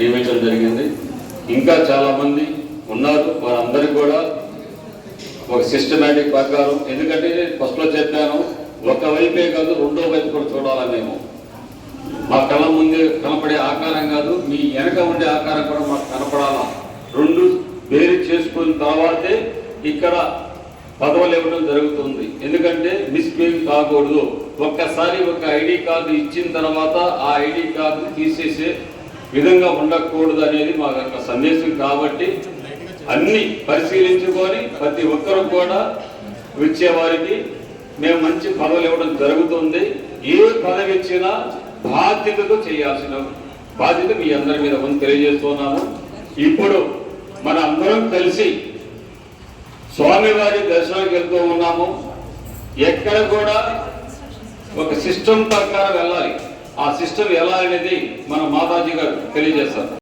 నియమించడం జరిగింది. ఇంకా చాలామంది ఉన్నారు. వారందరికీ కూడా ఒక సిస్టమేటిక్ ప్రకారం, ఎందుకంటే ఫస్ట్లో చెప్పాను, ఒకవైపే కాదు రెండో వైపు కూడా చూడాలా. మేము మా కళ్ళ ముందే కనపడే ఆకారం కాదు, మీ వెనక ఉండే ఆకారం కూడా మాకు కనపడాలా. రెండు వేరు చేసుకున్న తర్వాతే ఇక్కడ పదవులు ఇవ్వడం జరుగుతుంది. ఎందుకంటే మిస్బిహేవ్ కాకూడదు. ఒక్కసారి ఒక ఐడి కార్డు ఇచ్చిన తర్వాత ఆ ఐడి కార్డు తీసేసే విధంగా ఉండకూడదు అనేది మా యొక్క సందేశం. కాబట్టి అన్ని పరిశీలించుకొని ప్రతి ఒక్కరు కూడా వచ్చేవారికి మేము మంచి పదవులు ఇవ్వడం జరుగుతుంది. ఏ పదవి ఇచ్చినా బాధ్యతతో చేయాల్సిన బాధ్యత మీ అందరి మీద ఉంది తెలియజేస్తున్నాము. ఇప్పుడు మన అందరం కలిసి స్వామివారి దర్శనానికి వెళ్తూ ఉన్నాము. ఎక్కడ కూడా ఒక సిస్టమ్ ప్రకారం వెళ్ళాలి. ఆ సిస్టమ్ ఎలా అనేది మన మాతాజీ గారు తెలియజేస్తారు.